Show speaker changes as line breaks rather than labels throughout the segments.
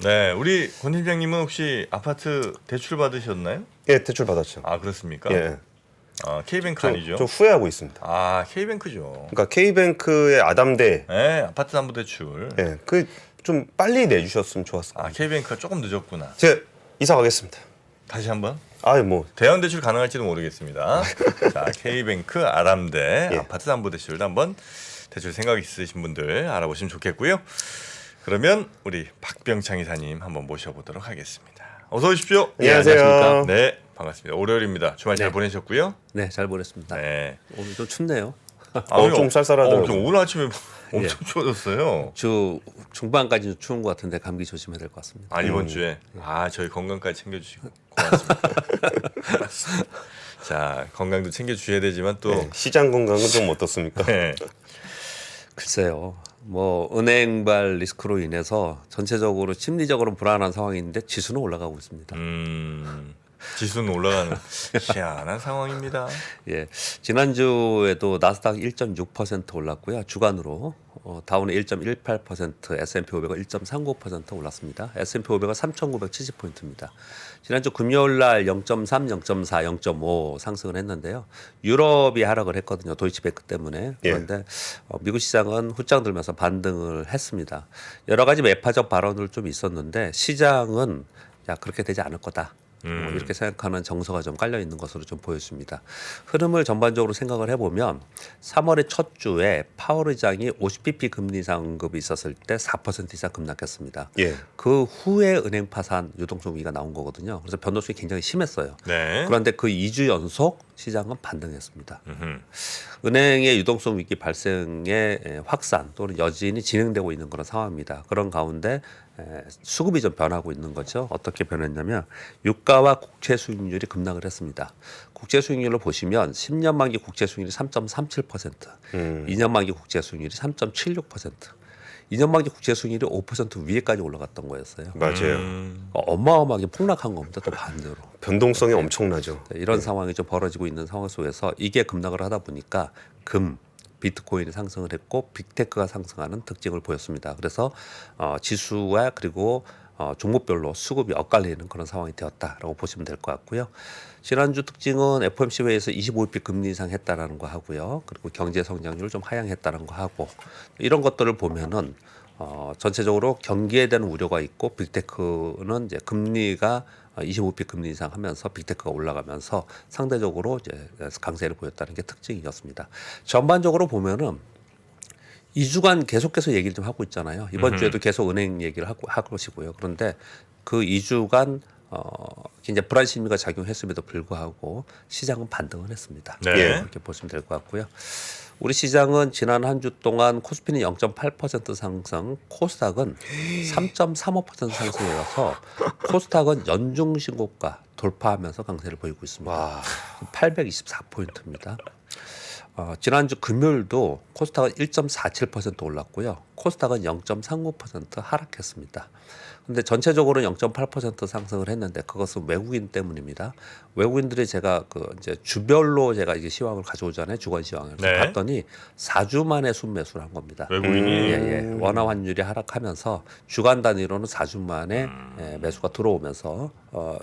네, 우리 권 팀장님은 혹시 아파트 대출 받으셨나요?
예, 대출 받았죠.
아 그렇습니까?
예,
K뱅크 아니죠?
좀 후회하고 있습니다.
K뱅크죠.
그러니까 K뱅크의 아담대,
네, 아파트 담보 대출.
예, 그 좀 빨리 내주셨으면 좋았을 것 같아요.
K뱅크가 조금 늦었구나.
제가 이사 가겠습니다.
다시 한번
뭐
대형 대출 가능할지도 모르겠습니다. 자, K뱅크 아담대
예.
아파트 담보 대출도 한번 대출 생각 있으신 분들 알아보시면 좋겠고요. 그러면 우리 박병창 이사님 한번 모셔보도록 하겠습니다. 어서 오십시오.
안녕하세요.
안녕하십니까?
네, 반갑습니다. 월요일입니다. 주말 잘
네.
보내셨고요?
네, 잘 보냈습니다.
네.
오늘 좀 춥네요.
좀 쌀쌀하더라고요.
좀 오늘 아침에 엄청
예.
추워졌어요.
주 중반까지는 추운 것 같은데 감기 조심해야 될 것 같습니다.
이번 주에 저희 건강까지 챙겨주시고 고맙습니다. 자, 건강도 챙겨주셔야 되지만 또
네, 시장 건강은 좀 어떻습니까?
네.
글쎄요. 뭐 은행발 리스크로 인해서 전체적으로 심리적으로 불안한 상황인데 지수는 올라가고 있습니다.
지수는 올라가는 희한한 상황입니다.
예, 지난주에도 나스닥 1.6% 올랐고요. 주간으로 다우는 1.18%, S&P 500은 1.39% 올랐습니다. S&P 500은 3,970포인트입니다. 지난주 금요일 날 0.3, 0.4, 0.5 상승을 했는데요. 유럽이 하락을 했거든요. 도이치뱅크 때문에. 그런데 미국 시장은 후장 들면서 반등을 했습니다. 여러 가지 매파적 발언들 좀 있었는데 시장은 그렇게 되지 않을 거다. 이렇게 생각하는 정서가 좀 깔려 있는 것으로 좀 보였습니다. 흐름을 전반적으로 생각을 해보면 3월의 첫 주에 파월 의장이 50bp 금리 인상급이 있었을 때 4% 이상 급락했습니다.
예.
그 후에 은행 파산 유동성 위기가 나온 거거든요. 그래서 변동성이 굉장히 심했어요.
네.
그런데 그 2주 연속 시장은 반등했습니다. 은행의 유동성 위기 발생의 확산 또는 여진이 진행되고 있는 그런 상황입니다. 그런 가운데 수급이 좀 변하고 있는 거죠. 어떻게 변했냐면 유가와 국채 수익률이 급락을 했습니다. 국채 수익률을 보시면 10년 만기 국채 수익률이 3.37%, 2년 만기 국채 수익률이 3.76%, 2년 만기 국채 수익률이 5% 위에까지 올라갔던 거였어요.
맞아요.
어마어마하게 폭락한 겁니다. 또 반대로.
변동성이 엄청나죠.
이런 상황이 좀 벌어지고 있는 상황 속에서 이게 급락을 하다 보니까 비트코인이 상승을 했고 빅테크가 상승하는 특징을 보였습니다. 그래서 지수와 그리고 종목별로 수급이 엇갈리는 그런 상황이 되었다라고 보시면 될 것 같고요. 지난주 특징은 FOMC 회의에서 25bp 금리 인상 했다라는 거 하고요. 그리고 경제 성장률 좀 하향했다는 거 하고 이런 것들을 보면은 전체적으로 경기에 대한 우려가 있고 빅테크는 이제 금리가 25bp 금리 인상 하면서 빅테크가 올라가면서 상대적으로 이제 강세를 보였다는 게 특징이었습니다. 전반적으로 보면은 2주간 계속해서 얘기를 좀 하고 있잖아요. 이번 주에도 계속 은행 얘기를 하고 하시고요. 그런데 그 2주간 굉장히 불안 심리가 작용했음에도 불구하고 시장은 반등을 했습니다.
네.
이렇게 보시면 될 것 같고요. 우리 시장은 지난 한 주 동안 코스피는 0.8% 상승, 코스닥은 3.35% 상승이어서 코스닥은 연중 신고가 돌파하면서 강세를 보이고 있습니다. 824포인트입니다. 지난주 금요일도 코스닥은 1.47% 올랐고요. 코스닥은 0.39% 하락했습니다. 근데 전체적으로는 0.8% 상승을 했는데 그것은 외국인 때문입니다. 외국인들이 제가 이제 주별로 제가 이게 시황을 가져오잖아요. 주간 시황을 봤더니 4주 만에 순매수를 한 겁니다.
외국인이
원화 환율이 하락하면서 주간 단위로는 4주 만에 매수가 들어오면서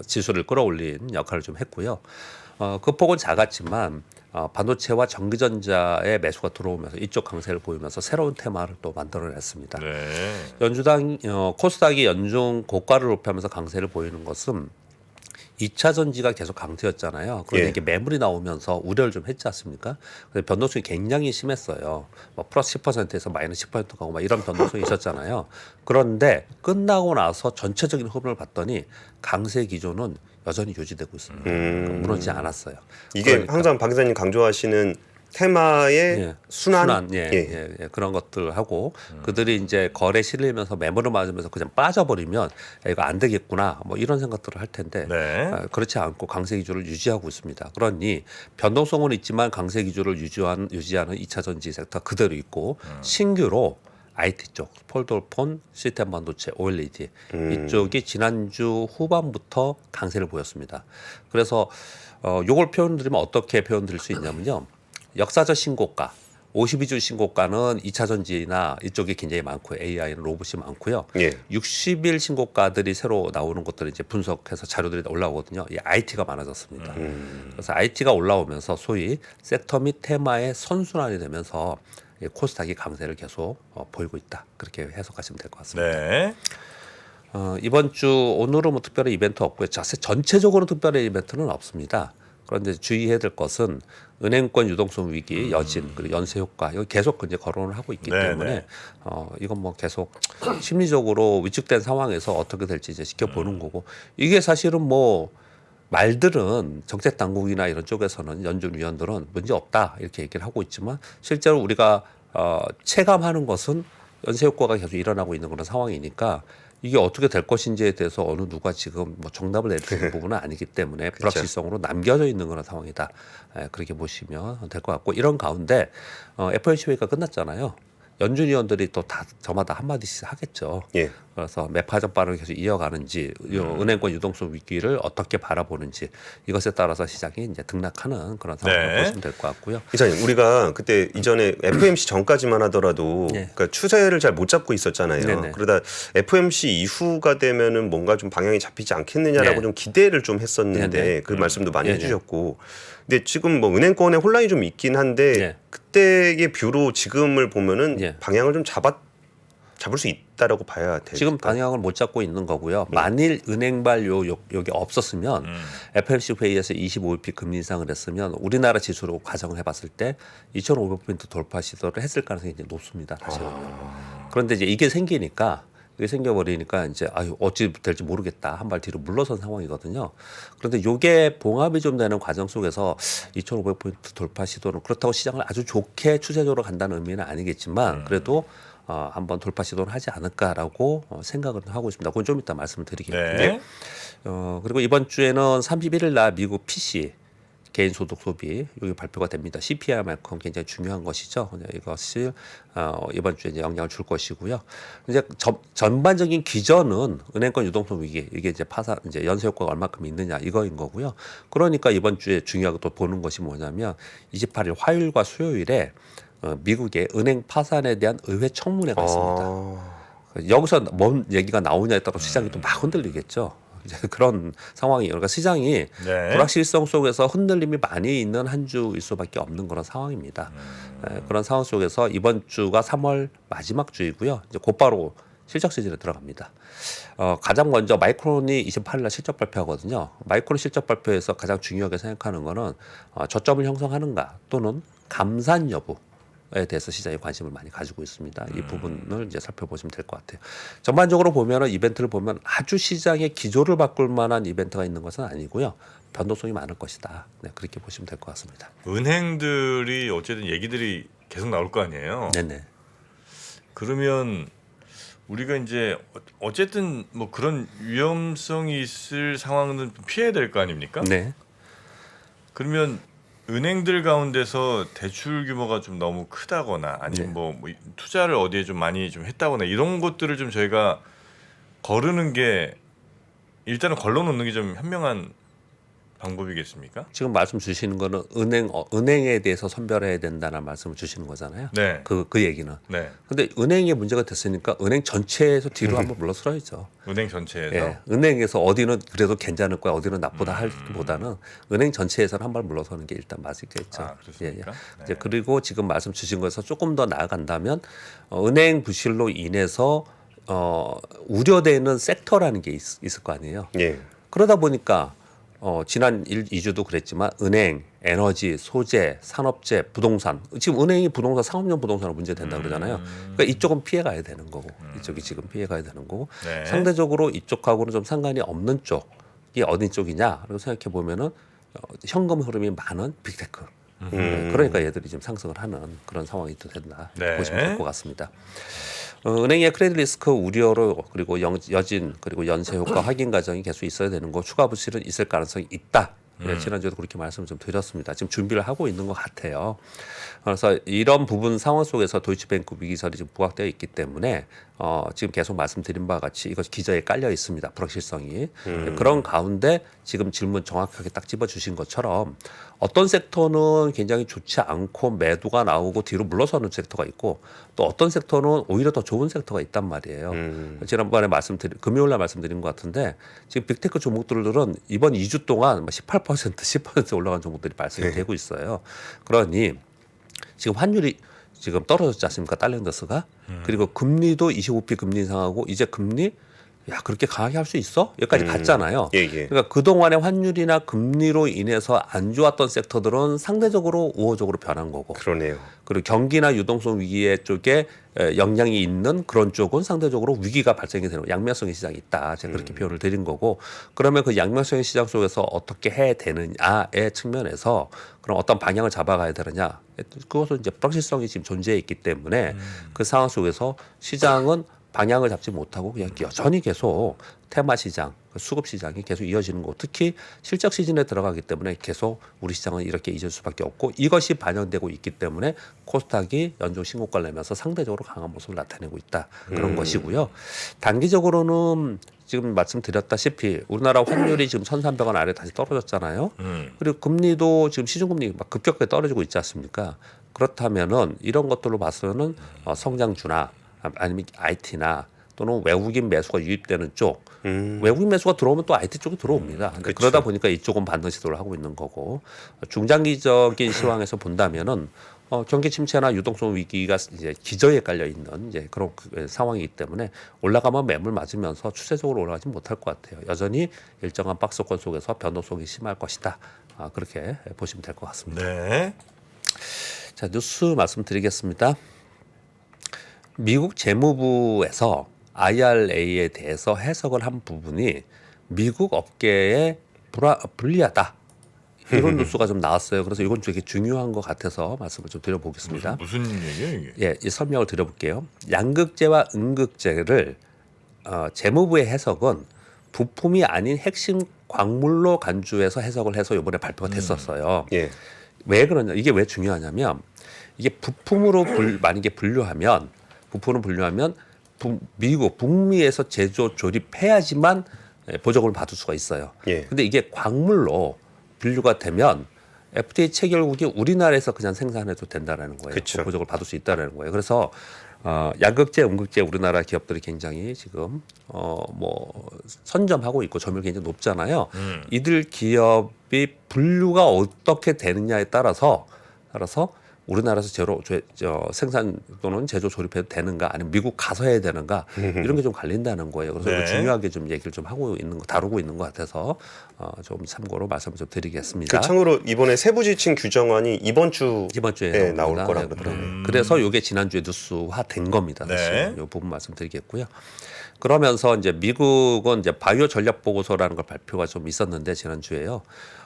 지수를 끌어올린 역할을 좀 했고요. 그 폭은 작았지만 반도체와 전기전자의 매수가 들어오면서 이쪽 강세를 보이면서 새로운 테마를 또 만들어냈습니다.
네.
연주당 코스닥이 연중 고가를 높이면서 강세를 보이는 것은 2차 전지가 계속 강세였잖아요. 그런데 이게 매물이 나오면서 우려를 좀 했지 않습니까? 그래서 변동성이 굉장히 심했어요. 뭐 플러스 10%에서 마이너스 10% 가고 막 이런 변동성이 있었잖아요. 그런데 끝나고 나서 전체적인 흐름을 봤더니 강세 기조는 여전히 유지되고 있습니다. 무너지지 않았어요.
이게
그러니까.
항상 박 기자님 강조하시는 테마의 순환?
그런 것들 하고 그들이 이제 거래 실리면서 매물을 맞으면서 그냥 빠져버리면 이거 안 되겠구나 뭐 이런 생각들을 할 텐데 그렇지 않고 강세 기조를 유지하고 있습니다. 그러니 변동성은 있지만 강세 기조를 유지하는 2차 전지 섹터 그대로 있고 신규로 IT 쪽, 폴더폰, 시스템 반도체, OLED 이쪽이 지난주 후반부터 강세를 보였습니다. 그래서 요걸 표현드리면 어떻게 표현드릴 수 있냐면요. 역사적 신고가 52주 신고가는 2차 전지나 이쪽이 굉장히 많고 AI는 로봇이 많고요.
예.
60일 신고가들이 새로 나오는 것들을 이제 분석해서 자료들이 올라오거든요. 이 IT가 많아졌습니다. 그래서 IT가 올라오면서 소위 섹터 및 테마의 선순환이 되면서 코스닥이 강세를 계속 보이고 있다. 그렇게 해석하시면 될 것 같습니다.
네.
이번 주 오늘은 뭐 특별한 이벤트 없고요. 전체적으로 특별한 이벤트는 없습니다. 그런데 주의해야 될 것은 은행권 유동성 위기, 여진, 그리고 연쇄 효과 이거 계속 이제 거론을 하고 있기
네,
때문에
네.
이건 뭐 계속 심리적으로 위축된 상황에서 어떻게 될지 이제 지켜보는 거고 이게 사실은 뭐 말들은 정책 당국이나 이런 쪽에서는 연준 위원들은 문제 없다 이렇게 얘기를 하고 있지만 실제로 우리가 체감하는 것은 연쇄 효과가 계속 일어나고 있는 그런 상황이니까 이게 어떻게 될 것인지에 대해서 어느 누가 지금 뭐 정답을 내릴 수 있는 부분은 아니기 때문에 불확실성으로 남겨져 있는 그런 상황이다. 그렇게 보시면 될 것 같고 이런 가운데 FOMC 회의가 끝났잖아요. 연준 위원들이 또 다 저마다 한마디씩 하겠죠.
예.
그래서 매파적 발언을 계속 이어가는지 은행권 유동성 위기를 어떻게 바라보는지 이것에 따라서 시장이 이제 등락하는 그런 상황을
네.
보시면 될 것 같고요.
이사님, 우리가 그때 이전에 FOMC 전까지만 하더라도
네.
그러니까 추세를 잘 못 잡고 있었잖아요.
네네.
그러다 FOMC 이후가 되면은 뭔가 좀 방향이 잡히지 않겠느냐라고
네.
좀 기대를 좀 했었는데
네네.
그 말씀도 많이
네네.
해주셨고, 근데 지금 뭐 은행권에 혼란이 좀 있긴 한데
네.
그때의 뷰로 지금을 보면은
네.
방향을 좀 잡을 수 있다라고 봐야 돼요.
지금 방향을 못 잡고 있는 거고요. 만일 은행발 여기 없었으면 FOMC 회의에서 25bp 금리 인상을 했으면 우리나라 지수로 가정을 해봤을 때 2,500포인트 돌파 시도를 했을 가능성이 이제 높습니다. 사실은. 그런데 이제 이게 생기니까 이게 생겨버리니까 이제 아유 어찌 될지 모르겠다 한 발 뒤로 물러선 상황이거든요. 그런데 이게 봉합이 좀 되는 과정 속에서 2,500포인트 돌파 시도는 그렇다고 시장을 아주 좋게 추세적으로 간다는 의미는 아니겠지만 그래도 한번 돌파 시도를 하지 않을까라고 생각을 하고 있습니다. 그건 좀 이따 말씀을 드리겠고요.
네.
그리고 이번 주에는 31일 날 미국 PC 개인 소득 소비 여기 발표가 됩니다. CPI만큼 굉장히 중요한 것이죠. 이것이 이번 주에 이제 영향을 줄 것이고요. 이제 전반적인 기전은 은행권 유동성 위기 이게 이제 파산 이제 연쇄 효과가 얼마큼 있느냐 이거인 거고요. 그러니까 이번 주에 중요하게 또 보는 것이 뭐냐면 28일 화요일과 수요일에 미국의 은행 파산에 대한 의회 청문회가 있습니다. 여기서 뭔 얘기가 나오냐에 따라 시장이 또 막 흔들리겠죠. 이제 그런 상황이에요. 그러니까 시장이
네.
불확실성 속에서 흔들림이 많이 있는 한 주일 수밖에 없는 그런 상황입니다. 그런 상황 속에서 이번 주가 3월 마지막 주이고요. 이제 곧바로 실적 시즌에 들어갑니다. 가장 먼저 마이크론이 28일 날 실적 발표하거든요. 마이크론 실적 발표에서 가장 중요하게 생각하는 거는 저점을 형성하는가 또는 감산 여부. 에 대해서 시장이 관심을 많이 가지고 있습니다. 이 부분을 이제 살펴보시면 될 것 같아요. 전반적으로 보면은 이벤트를 보면 아주 시장의 기조를 바꿀 만한 이벤트가 있는 것은 아니고요. 변동성이 많을 것이다. 네, 그렇게 보시면 될 것 같습니다.
은행들이 어쨌든 얘기들이 계속 나올 거 아니에요.
네네.
그러면 우리가 이제 어쨌든 뭐 그런 위험성이 있을 상황은 피해야 될 거 아닙니까?
네.
그러면 은행들 가운데서 대출 규모가 좀 너무 크다거나 아니면
네.
뭐 투자를 어디에 좀 많이 좀 했다거나 이런 것들을 좀 저희가 거르는 게 일단은 걸러놓는 게 좀 현명한 방법이겠습니까?
지금 말씀 주시는 거는 은행에 대해서 선별해야 된다는 말씀을 주시는 거잖아요.
네.
그 얘기는.
네.
근데 은행에 문제가 됐으니까 은행 전체에서 뒤로 한번 물러서야죠.
은행 전체에서
예, 은행에서 어디는 그래도 괜찮을 거야, 어디는 나쁘다 할보다는 은행 전체에서는 한 발 물러서는 게 일단 맞겠죠.
아, 그렇습니까? 네.
이제 그리고 지금 말씀 주신 거에서 조금 더 나아간다면 은행 부실로 인해서 우려되는 섹터라는 게 있을 거 아니에요.
예.
그러다 보니까 지난 2주도 그랬지만 은행, 에너지, 소재, 산업재, 부동산 지금 은행이 부동산, 상업용 부동산으로 문제된다 그러잖아요. 그러니까 이쪽은 피해가야 되는 거고 이쪽이 지금 피해가야 되는 거고
네.
상대적으로 이쪽하고는 좀 상관이 없는 쪽이 어디 쪽이냐 라고 생각해 보면은 현금 흐름이 많은 빅테크. 그러니까 얘들이 지금 상승을 하는 그런 상황이 또 된다
네.
보시면 될 것 같습니다. 은행의 크레딧 리스크 우려로 그리고 여진 그리고 연쇄 효과 확인 과정이 계속 있어야 되는 거 추가 부실은 있을 가능성이 있다. 네, 지난주에도 그렇게 말씀을 좀 드렸습니다. 지금 준비를 하고 있는 것 같아요. 그래서 이런 부분 상황 속에서 도이치뱅크 위기설이 지금 부각되어 있기 때문에 지금 계속 말씀드린 바와 같이 이것 기저에 깔려 있습니다. 불확실성이. 그런 가운데 지금 질문 정확하게 딱 집어주신 것처럼 어떤 섹터는 굉장히 좋지 않고 매도가 나오고 뒤로 물러서는 섹터가 있고 또 어떤 섹터는 오히려 더 좋은 섹터가 있단 말이에요. 지난번에 금요일 날 말씀드린 것 같은데 지금 빅테크 종목들은 이번 2주 동안 18%, 10% 올라간 종목들이 발생이 되고 있어요. 그러니 지금 환율이 지금 떨어졌지 않습니까? 달러인더스가. 그리고 금리도 25p 금리 인상하고 이제 금리 야 그렇게 강하게 할 수 있어? 여기까지 갔잖아요.
예.
그러니까 그동안의 환율이나 금리로 인해서 안 좋았던 섹터들은 상대적으로 우호적으로 변한 거고
그러네요.
그리고 경기나 유동성 위기 쪽에 영향이 있는 그런 쪽은 상대적으로 위기가 발생이 되는 양면성의 시장이 있다. 제가 그렇게 표현을 드린 거고 그러면 그 양면성의 시장 속에서 어떻게 해야 되느냐의 측면에서 그럼 어떤 방향을 잡아가야 되느냐 그것은 이제 불확실성이 지금 존재해 있기 때문에 그 상황 속에서 시장은 방향을 잡지 못하고 그냥 여전히 계속 테마 시장, 수급 시장이 계속 이어지는 거고 특히 실적 시즌에 들어가기 때문에 계속 우리 시장은 이렇게 이어질 수밖에 없고 이것이 반영되고 있기 때문에 코스닥이 연중 신고가를 내면서 상대적으로 강한 모습을 나타내고 있다. 그런 것이고요. 단기적으로는 지금 말씀드렸다시피 우리나라 환율이 지금 1,300원 아래 다시 떨어졌잖아요. 그리고 금리도 지금 시중금리 막 급격하게 떨어지고 있지 않습니까? 그렇다면은 이런 것들로 봐서는 성장주나 아니면 IT나 또는 외국인 매수가 유입되는 쪽 외국인 매수가 들어오면 또 IT 쪽이 들어옵니다.
그렇죠.
그러다 보니까 이쪽은 반등 시도를 하고 있는 거고 중장기적인 시황에서 본다면은 경기 침체나 유동성 위기가 이제 기저에 깔려 있는 이제 그런 상황이기 때문에 올라가면 매물 맞으면서 추세적으로 올라가지 못할 것 같아요. 여전히 일정한 박스권 속에서 변동성이 심할 것이다. 그렇게 보시면 될 것 같습니다.
네.
자 뉴스 말씀드리겠습니다. 미국 재무부에서 IRA에 대해서 해석을 한 부분이 미국 업계에 불리하다. 이런 뉴스가 좀 나왔어요. 그래서 이건 되게 중요한 것 같아서 말씀을 좀 드려보겠습니다.
무슨 얘기예요 이게?
예, 이 설명을 드려볼게요. 양극재와 음극재를 재무부의 해석은 부품이 아닌 핵심 광물로 간주해서 해석을 해서 이번에 발표가 됐었어요.
예.
왜 그러냐? 이게 왜 중요하냐면 이게 부품으로 만약에 분류하면 미국 북미에서 제조 조립해야지만 보조금을 받을 수가 있어요.
예.
근데 이게 광물로 분류가 되면 FTA 체결국이 우리나라에서 그냥 생산해도 된다라는 거예요.
그쵸.
그 보조금을 받을 수 있다라는 거예요. 그래서 양극재, 음극재 우리나라 기업들이 굉장히 지금 뭐 선점하고 있고 점유율이 굉장히 높잖아요. 이들 기업이 분류가 어떻게 되느냐에 따라서 우리나라에서 생산 또는 제조 조립해도 되는가 아니면 미국 가서 해야 되는가 이런 게 좀 갈린다는 거예요. 그래서
네.
중요하게 좀 얘기를 좀 하고 있는 거 다루고 있는 것 같아서 좀 참고로 말씀을 좀 드리겠습니다.
그 참고로 이번에 세부 지침 규정안이 이번 주에 나올
나옵니다.
거라고
네,
그러네요.
그래서 이게 지난주에 뉴스화된 겁니다. 사실
네.
이 부분 말씀드리겠고요. 그러면서 이제 미국은 이제 바이오 전략 보고서라는 걸 발표가 좀 있었는데 지난주에요.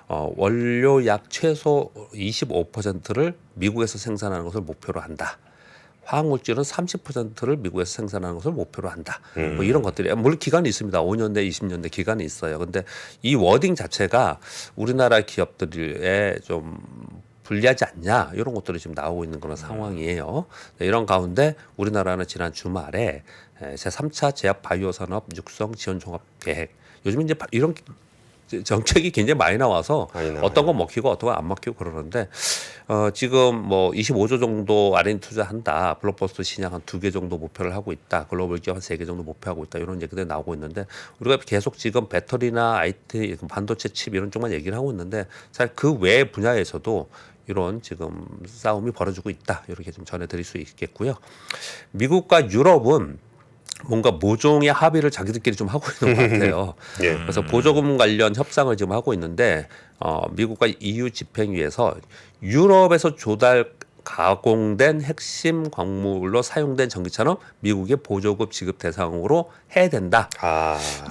원료 약 최소 25%를 미국에서 생산하는 것을 목표로 한다. 화학물질은 30%를 미국에서 생산하는 것을 목표로 한다. 뭐 이런 것들이 물론 기간이 있습니다. 5년대, 20년대 기간이 있어요. 근데 이 워딩 자체가 우리나라 기업들에 좀 불리하지 않냐 이런 것들이 지금 나오고 있는 그런 상황이에요. 네, 이런 가운데 우리나라는 지난 주말에 제3차 제약 바이오 산업 육성 지원 종합 계획 요즘 이제 이런 정책이 굉장히 많이 나와서 어떤 건 먹히고 어떤 건 안 먹히고 그러는데 지금 뭐 25조 정도 R&D 투자한다. 블록버스터 신약 한 2개 정도 목표를 하고 있다. 글로벌 기업 한 3개 정도 목표하고 있다. 이런 얘기들이 나오고 있는데 우리가 계속 지금 배터리나 IT, 반도체 칩 이런 쪽만 얘기를 하고 있는데 사실 그 외 분야에서도 이런 지금 싸움이 벌어지고 있다. 이렇게 좀 전해드릴 수 있겠고요. 미국과 유럽은 뭔가 모종의 합의를 자기들끼리 좀 하고 있는 것 같아요.
예.
그래서 보조금 관련 협상을 지금 하고 있는데 미국과 EU 집행위에서 유럽에서 조달 가공된 핵심 광물로 사용된 전기차는 미국의 보조금 지급 대상으로 해야 된다.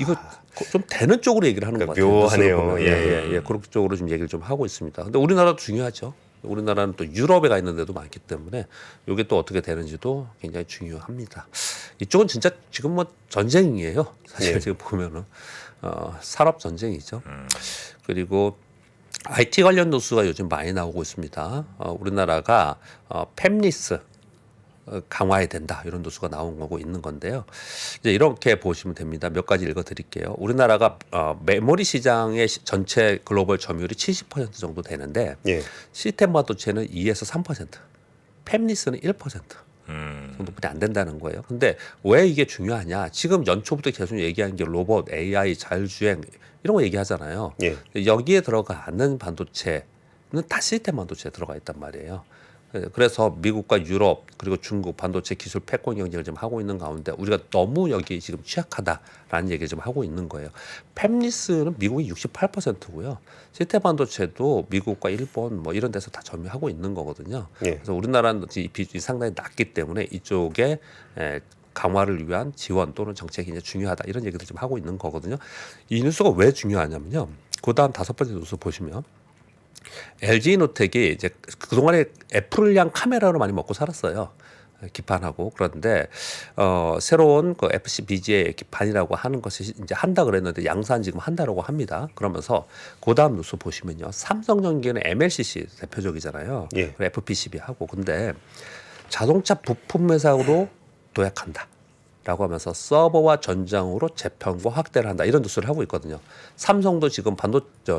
이거 좀 되는 쪽으로 얘기를 하는 것 같아요.
묘하네요.
예. 그런 쪽으로 좀 얘기를 좀 하고 있습니다. 근데 우리나라도 중요하죠. 우리나라는 또 유럽에 가 있는 데도 많기 때문에 이게 또 어떻게 되는지도 굉장히 중요합니다. 이쪽은 진짜 지금 뭐 전쟁이에요. 사실 지금 보면은 산업 전쟁이죠. 그리고 IT 관련 뉴스가 요즘 많이 나오고 있습니다. 우리나라가 팹리스 강화해야 된다 이런 뉴스가 나온 거고 있는 건데요. 이제 이렇게 보시면 됩니다. 몇 가지 읽어드릴게요. 우리나라가 메모리 시장의 전체 글로벌 점유율이 70% 정도 되는데
예.
시스템 반도체는 2에서 3%, 팹리스는 1% 정도뿐이 안 된다는 거예요. 근데 왜 이게 중요하냐? 지금 연초부터 계속 얘기하는 게 로봇, AI, 자율주행 이런 거 얘기하잖아요.
예.
여기에 들어가는 반도체는 다 시스템 반도체에 들어가 있단 말이에요. 그래서 미국과 유럽 그리고 중국 반도체 기술 패권 경쟁을 지금 하고 있는 가운데 우리가 너무 여기 지금 취약하다라는 얘기를 지금 하고 있는 거예요. 팹리스는 미국이 68%고요. 시스템 반도체도 미국과 일본 뭐 이런 데서 다 점유하고 있는 거거든요.
예.
그래서 우리나라는 이 비중이 상당히 낮기 때문에 이쪽에 강화를 위한 지원 또는 정책이 이제 중요하다 이런 얘기를 좀 하고 있는 거거든요. 이 뉴스가 왜 중요하냐면요. 그다음 5번째 뉴스 보시면 LG노텍이 이제 그동안에 애플량 카메라로 많이 먹고 살았어요. 기판하고 그런데 새로운 그 FCBGA 기판이라고 하는 것이 이제 한다 그랬는데 양산 지금 한다라고 합니다. 그러면서 그다음 뉴스 보시면요. 삼성전기는 MLCC 대표적이잖아요.
예.
FPCB 하고 근데 자동차 부품 매상으로 도약한다. 라고 하면서 서버와 전장으로 재편과 확대를 한다 이런 뉴스를 하고 있거든요. 삼성도 지금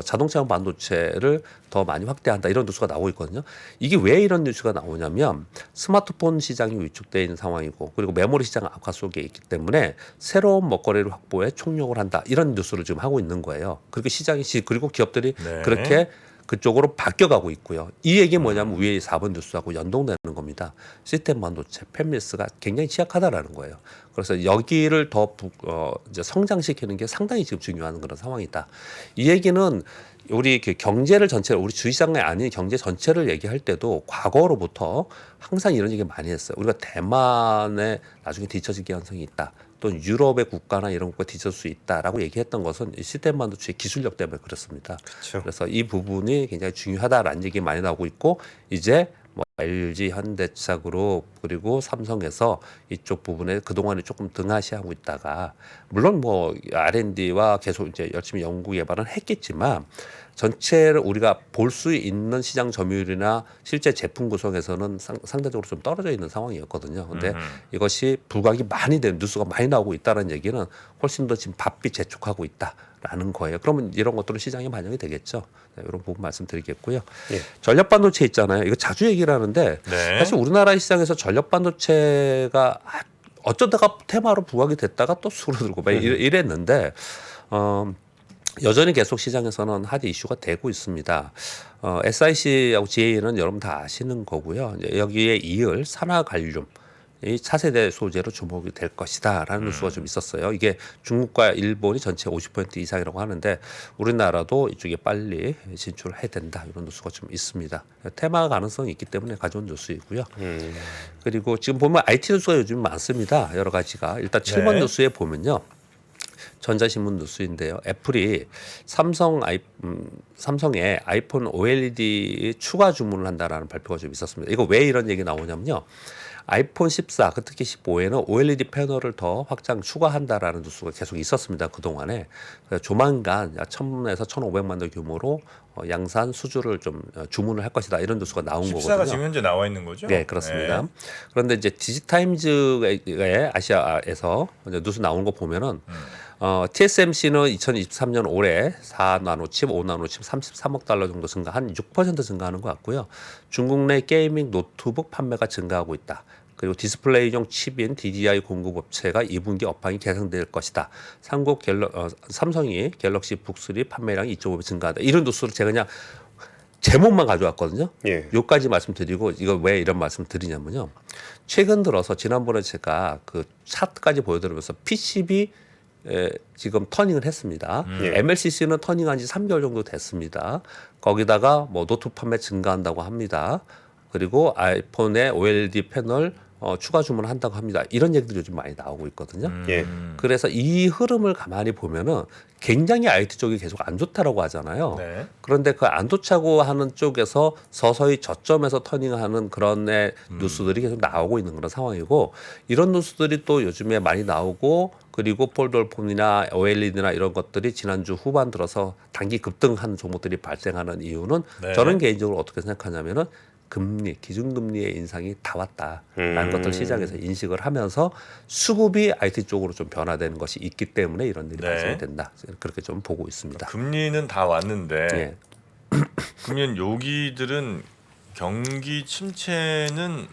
자동차용 반도체를 더 많이 확대한다 이런 뉴스가 나오고 있거든요. 이게 왜 이런 뉴스가 나오냐면 스마트폰 시장이 위축되어 있는 상황이고 그리고 메모리 시장 악화 속에 있기 때문에 새로운 먹거리를 확보해 총력을 한다 이런 뉴스를 지금 하고 있는 거예요. 그리고 시장이 그리고 기업들이
네.
그렇게 그쪽으로 바뀌어가고 있고요. 이 얘기 뭐냐면 위에 4번 뉴스하고 연동되는 겁니다. 시스템 반도체, 팹리스가 굉장히 취약하다라는 거예요. 그래서 여기를 더 이제 성장시키는 게 상당히 지금 중요한 그런 상황이다. 이 얘기는 우리 경제를 전체를 우리 주시장이 아닌 경제 전체를 얘기할 때도 과거로부터 항상 이런 얘기 많이 했어요. 우리가 대만에 나중에 뒤처질 가능성이 있다. 또 유럽의 국가나 이런 국가 뒤질 수 있다라고 얘기했던 것은 시스템 반도체 기술력 때문에 그렇습니다.
그렇죠.
그래서 이 부분이 굉장히 중요하다라는 얘기 많이 나오고 있고 이제 뭐 LG, 현대차 그룹 그리고 삼성에서 이쪽 부분에 그동안에 조금 등하시하고 있다가 물론 뭐 R&D와 계속 이제 열심히 연구 개발은 했겠지만 전체를 우리가 볼 수 있는 시장 점유율이나 실제 제품 구성에서는 상대적으로 좀 떨어져 있는 상황이었거든요. 근데 이것이 부각이 많이 되는 뉴스가 많이 나오고 있다는 얘기는 훨씬 더 지금 바삐 재촉하고 있다라는 거예요. 그러면 이런 것들은 시장에 반영이 되겠죠. 네, 이런 부분 말씀드리겠고요.
예.
전력 반도체 있잖아요. 이거 자주 얘기를 하는데
네.
사실 우리나라 시장에서 전력 반도체가 어쩌다가 테마로 부각이 됐다가 또 수그러들고 막 이랬는데 여전히 계속 시장에서는 핫 이슈가 되고 있습니다. SIC하고 GA는 여러분 다 아시는 거고요. 이제 여기에 이을 산화갈륨 이 차세대 소재로 주목이 될 것이다라는 뉴스가 좀 있었어요. 이게 중국과 일본이 전체 50% 이상이라고 하는데 우리나라도 이쪽에 빨리 진출을 해야 된다 이런 뉴스가 좀 있습니다. 테마 가능성이 있기 때문에 가져온 뉴스이고요. 그리고 지금 보면 IT 뉴스가 요즘 많습니다. 여러 가지가 일단 7번
네.
뉴스에 보면요. 전자신문 뉴스인데요. 애플이 삼성에 아이폰 OLED 추가 주문을 한다라는 발표가 좀 있었습니다. 이거 왜 이런 얘기 나오냐면요. 아이폰 14, 특히 15에는 OLED 패널을 더 확장 추가한다라는 뉴스가 계속 있었습니다. 그동안에. 조만간 1,000에서 1,500만 대 규모로 양산 수주를 좀 주문을 할 것이다. 이런 뉴스가 나온
14가
거거든요.
지금 현재 나와 있는 거죠?
네, 그렇습니다.
네.
그런데 이제 디지타임즈의 아시아에서 이제 뉴스 나온 거 보면은 TSMC는 2023년 올해 4나노칩, 5나노칩 33억 달러 정도 증가, 한 6% 증가하는 것 같고요. 중국 내 게이밍 노트북 판매가 증가하고 있다. 그리고 디스플레이용 칩인 DDI 공급 업체가 2분기 업황이 개선될 것이다. 삼성이 갤럭시 북3 판매량이 2.5배 증가한다. 이런 뉴스를 제가 그냥 제목만 가져왔거든요.
예.
요까지 말씀드리고 이거 왜 이런 말씀 드리냐면요. 최근 들어서 지난번에 제가 그 차트까지 보여드리면서 PCB 지금 터닝을 했습니다.
예.
MLCC는 터닝한 지 3개월 정도 됐습니다. 거기다가 뭐 노트 판매 증가한다고 합니다. 그리고 아이폰의 OLED 패널 추가 주문을 한다고 합니다. 이런 얘기들이 요즘 많이 나오고 있거든요.
예.
그래서 이 흐름을 가만히 보면은 굉장히 IT 쪽이 계속 안 좋다라고 하잖아요.
네.
그런데 그 안 좋다고 하는 쪽에서 서서히 저점에서 터닝하는 그런 뉴스들이 계속 나오고 있는 그런 상황이고 이런 뉴스들이 또 요즘에 많이 나오고 그리고 폴더폰이나 OLED나 이런 것들이 지난주 후반 들어서 단기 급등하는 종목들이 발생하는 이유는
네.
저는 개인적으로 어떻게 생각하냐면은 금리, 기준금리의 인상이 다 왔다라는 것들 시장에서 인식을 하면서 수급이 IT 쪽으로 좀 변화되는 것이 있기 때문에 이런 일이
네.
발생이 된다. 그렇게 좀 보고 있습니다.
금리는 다 왔는데
예.
그러면 여기들은 경기 침체는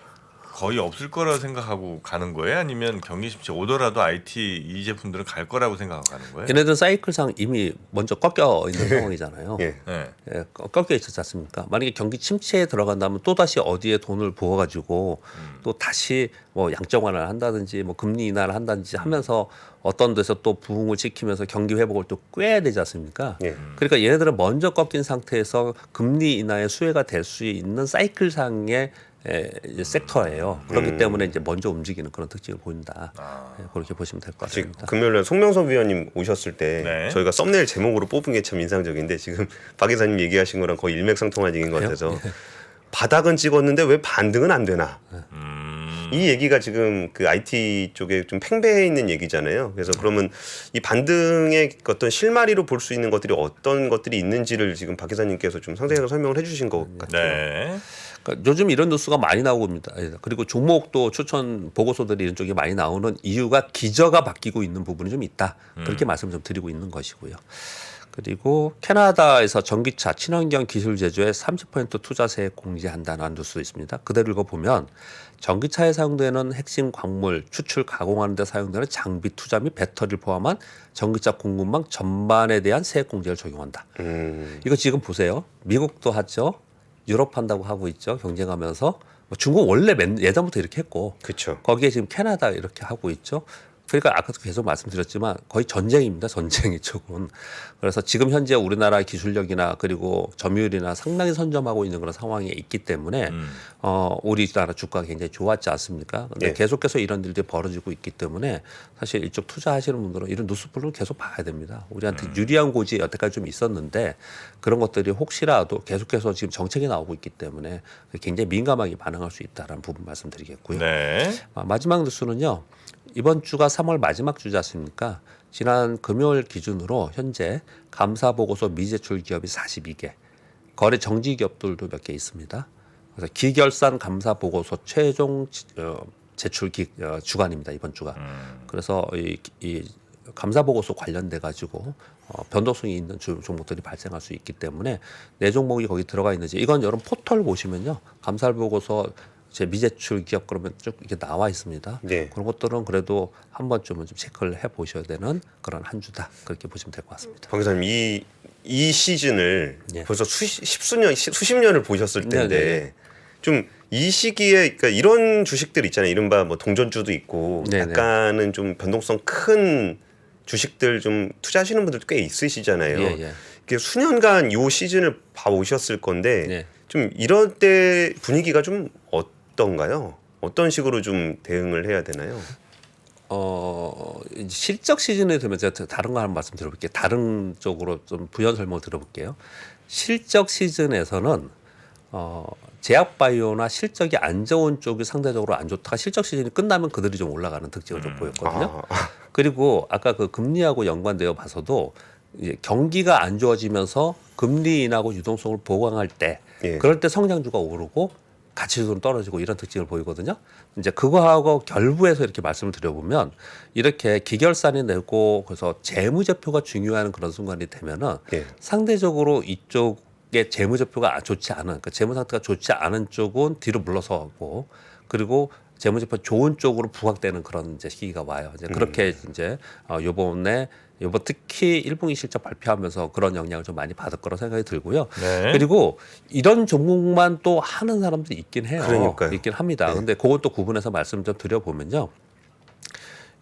거의 없을 거라고 생각하고 가는 거예요? 아니면 경기 침체 오더라도 IT 이 제품들은 갈 거라고 생각하고 가는 거예요?
얘네들 사이클상 이미 먼저 꺾여 있는 상황이잖아요.
예.
네.
예, 꺾여 있었지 않습니까? 만약에 경기 침체에 들어간다면 또 다시 어디에 돈을 부어가지고 또 다시 뭐 양적 완화를 한다든지 뭐 금리 인하를 한다든지 하면서 어떤 데서 또 부흥을 시키면서 경기 회복을 또 꾀야 되지 않습니까?
예.
그러니까 얘네들은 먼저 꺾인 상태에서 금리 인하의 수혜가 될 수 있는 사이클상의 이제 섹터예요. 그렇기 때문에 이제 먼저 움직이는 그런 특징을 보인다. 예, 그렇게 보시면 될 것
지금
같습니다.
금요일에 송명섭 위원님 오셨을 때
네.
저희가 썸네일 제목으로 뽑은 게 참 인상적인데 지금 박 이사님 얘기하신 거랑 거의 일맥상통한 얘기인 것 같아서 바닥은 찍었는데 왜 반등은 안 되나? 이 얘기가 지금 그 IT 쪽에 좀 팽배해 있는 얘기잖아요. 그래서 그러면 이 반등의 어떤 실마리로 볼 수 있는 것들이 어떤 것들이 있는지를 지금 박 이사님께서 좀 상세하게 설명을 해주신 것 같아요.
네.
그러니까 요즘 이런 뉴스가 많이 나오고 있습니다. 그리고 종목도 추천 보고서들이 이런 쪽에 많이 나오는 이유가 기저가 바뀌고 있는 부분이 좀 있다. 그렇게 말씀을 좀 드리고 있는 것이고요. 그리고 캐나다에서 전기차 친환경 기술 제조에 30% 투자세 공제한다는 뉴스도 있습니다. 그대로 읽어보면 전기차에 사용되는 핵심 광물 추출 가공하는 데 사용되는 장비 투자 및 배터리를 포함한 전기차 공급망 전반에 대한 세액 공제를 적용한다. 이거 지금 보세요. 미국도 하죠. 유럽 한다고 하고 있죠. 경쟁하면서 뭐 중국 원래 예전부터 이렇게 했고
그렇죠.
거기에 지금 캐나다 이렇게 하고 있죠. 그러니까 아까도 계속 말씀드렸지만 거의 전쟁입니다. 전쟁 이쪽은. 그래서 지금 현재 우리나라 기술력이나 그리고 점유율이나 상당히 선점하고 있는 그런 상황에 있기 때문에 우리나라 주가가 굉장히 좋았지 않습니까? 근데
네.
계속해서 이런 일들이 벌어지고 있기 때문에 사실 이쪽 투자하시는 분들은 이런 뉴스플을 계속 봐야 됩니다. 우리한테 유리한 고지 여태까지 좀 있었는데 그런 것들이 혹시라도 계속해서 지금 정책이 나오고 있기 때문에 굉장히 민감하게 반응할 수 있다라는 부분 말씀드리겠고요.
네.
마지막 뉴스는요. 이번 주가 3월 마지막 주지 않습니까? 지난 금요일 기준으로 현재 감사 보고서 미제출 기업이 42개, 거래 정지 기업들도 몇 개 있습니다. 그래서 기결산 감사 보고서 최종 제출 주간입니다. 이번 주가. 그래서 이 감사 보고서 관련돼 가지고 변동성이 있는 종목들이 발생할 수 있기 때문에 내 종목이 거기 들어가 있는지 이건 여러분 포털 보시면요. 감사 보고서 제 미제출 기업 그러면 쭉 이렇게 나와 있습니다.
네.
그런 것들은 그래도 한 번쯤은 좀 체크를 해 보셔야 되는 그런 한 주다. 그렇게 보시면 될 것 같습니다.
박 이사님 이 시즌을
예.
벌써 수십 년을 보셨을 텐데
네네.
좀 이 시기에 그러니까 이런 주식들 있잖아요. 이른바 뭐 동전주도 있고
네네.
약간은 좀 변동성 큰 주식들 좀 투자하시는 분들도 꽤 있으시잖아요.
예, 예.
이게 수년간 이 시즌을 봐 오셨을 건데
네.
좀 이럴 때 분위기가 좀 어떤가요? 어떤 식으로 좀 대응을 해야 되나요?
이제 실적 시즌에 되면 제가 다른 거 하나 말씀 드려볼게요. 다른 쪽으로 좀 부연 설명을 들어볼게요. 실적 시즌에서는 제약바이오나 실적이 안 좋은 쪽이 상대적으로 안 좋다가 실적 시즌이 끝나면 그들이 좀 올라가는 특징을 좀 보였거든요. 그리고 아까 그 금리하고 연관되어 봐서도 이제 경기가 안 좋아지면서 금리 인하고 유동성을 보강할 때
예.
그럴 때 성장주가 오르고 가치주는 떨어지고 이런 특징을 보이거든요. 이제 그거하고 결부해서 이렇게 말씀을 드려보면 이렇게 기결산이 내고 그래서 재무제표가 중요한 그런 순간이 되면은
예.
상대적으로 이쪽에 재무제표가 좋지 않은 그러니까 재무 상태가 좋지 않은 쪽은 뒤로 물러서고 그리고 재무제표 좋은 쪽으로 부각되는 그런 이제 시기가 와요. 이제 그렇게 이제 요번 특히 1분기 실적 발표하면서 그런 영향을 좀 많이 받을 거라 생각이 들고요.
네.
그리고 이런 종목만 또 하는 사람들이 있긴 해요.
그러니까요.
있긴 합니다.
네.
근데 그건 또 구분해서 말씀 좀 드려보면요.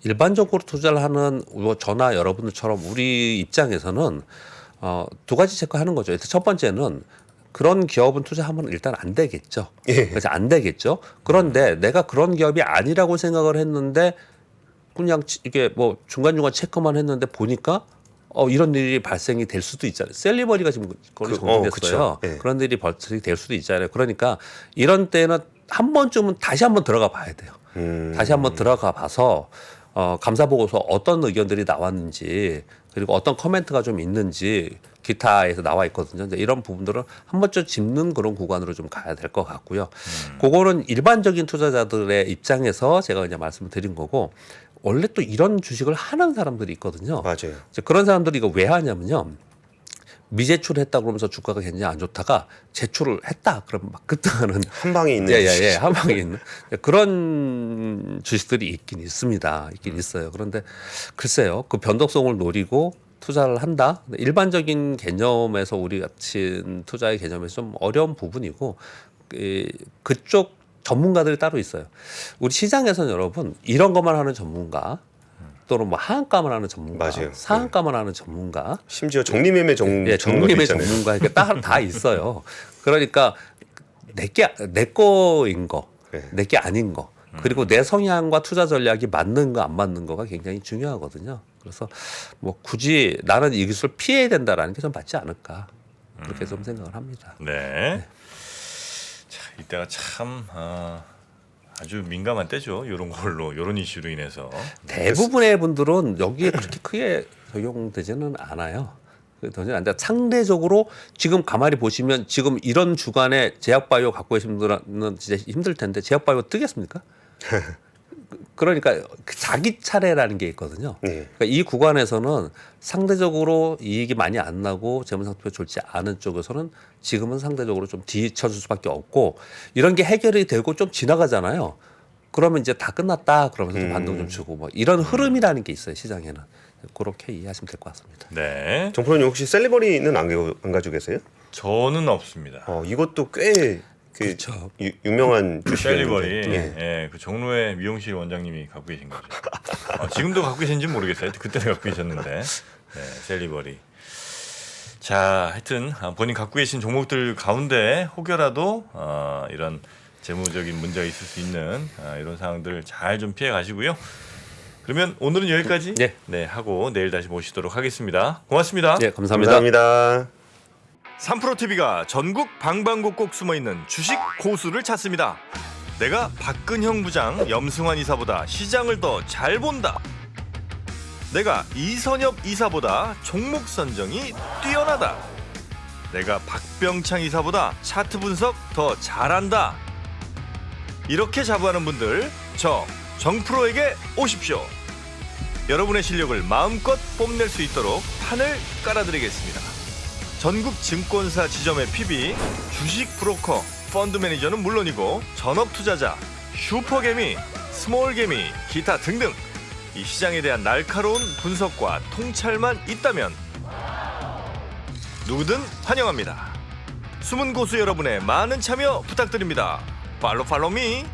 일반적으로 투자를 하는 저나 여러분들처럼 우리 입장에서는 두 가지 체크하는 거죠. 첫 번째는 그런 기업은 투자하면 일단 안 되겠죠.
예.
그래서 안 되겠죠. 그런데 내가 그런 기업이 아니라고 생각을 했는데 그냥 이게 뭐 중간중간 체크만 했는데 보니까 이런 일이 발생이 될 수도 있잖아요. 셀리버리가 지금 거의 정리됐어요.
그쵸. 예.
그런 일이 발생이 될 수도 있잖아요. 그러니까 이런 때는 한 번쯤은 다시 한번 들어가 봐야 돼요. 다시 한번 들어가 봐서 감사 보고서 어떤 의견들이 나왔는지 그리고 어떤 커멘트가 좀 있는지 기타에서 나와 있거든요. 근데 이런 부분들은 한 번쯤 짚는 그런 구간으로 좀 가야 될 것 같고요. 그거는 일반적인 투자자들의 입장에서 제가 그냥 말씀을 드린 거고 원래 또 이런 주식을 하는 사람들이 있거든요.
맞아요.
이제 그런 사람들이 이거 왜 하냐면요. 미제출했다 그러면서 주가가 굉장히 안 좋다가 제출을 했다 그러면 막 급등하는
한 방에 있는
예, 한 방에 있는 그런 주식들이 있긴 있습니다. 있긴 있어요. 그런데 글쎄요, 그 변동성을 노리고 투자를 한다. 일반적인 개념에서 우리 같이 투자의 개념에서 좀 어려운 부분이고 그쪽 전문가들이 따로 있어요. 우리 시장에서는 여러분 이런 것만 하는 전문가 또는 뭐 하한가만 하는 전문가,
맞아요.
상한가만 하는 전문가,
심지어 정리매매
예, 정리매 전문가 이렇게 다 있어요. 그러니까 내 거인 거,
네.
내 게 아닌 거, 그리고 내 성향과 투자 전략이 맞는 거 안 맞는 거가 굉장히 중요하거든요. 그래서 뭐 굳이 나는 이 기술을 피해야 된다라는 게 좀 맞지 않을까 그렇게 좀 생각을 합니다.
네. 자, 이때가 참 아주 민감한 때죠. 이런 걸로 이런 이슈로 인해서.
대부분의 분들은 여기에 그렇게 크게 적용되지는 않아요. 되지는 않는데 상대적으로 지금 가만히 보시면 지금 이런 주간에 제약바이오 갖고 계신 분들은 진짜 힘들 텐데 제약바이오 뜨겠습니까? 그러니까 자기 차례라는 게 있거든요.
네.
그러니까 이 구간에서는 상대적으로 이익이 많이 안 나고 재무상태가 좋지 않은 쪽에서는 지금은 상대적으로 좀 뒤처질 수밖에 없고 이런 게 해결이 되고 좀 지나가잖아요. 그러면 이제 다 끝났다 그러면서 좀 반등 좀 주고 뭐 이런 흐름이라는 게 있어요 시장에는. 그렇게 이해하시면 될 것 같습니다.
네.
정프로님 혹시 셀리버리는 안 가지고 계세요?
저는 없습니다.
이것도 꽤
그렇죠.
유명한
셀리버리,
주식이었는데.
예, 그 종로의 미용실 원장님이 갖고 계신 거죠. 지금도 갖고 계신지 모르겠어요. 그때는 갖고 계셨는데, 네, 셀리버리. 자, 하여튼 본인 갖고 계신 종목들 가운데 혹여라도 이런 재무적인 문제가 있을 수 있는 이런 상황들 잘 좀 피해 가시고요. 그러면 오늘은 여기까지
네.
하고 내일 다시 모시도록 하겠습니다. 고맙습니다.
네, 감사합니다.
감사합니다.
3프로TV가 전국 방방곡곡 숨어있는 주식 고수를 찾습니다. 내가 박근형 부장, 염승환 이사보다 시장을 더 잘 본다. 내가 이선엽 이사보다 종목 선정이 뛰어나다. 내가 박병창 이사보다 차트 분석 더 잘한다. 이렇게 자부하는 분들 저 정프로에게 오십시오. 여러분의 실력을 마음껏 뽐낼 수 있도록 판을 깔아드리겠습니다. 전국 증권사 지점의 PB, 주식 브로커, 펀드 매니저는 물론이고 전업 투자자, 슈퍼개미, 스몰개미, 기타 등등 이 시장에 대한 날카로운 분석과 통찰만 있다면 누구든 환영합니다. 숨은 고수 여러분의 많은 참여 부탁드립니다. 팔로우 미.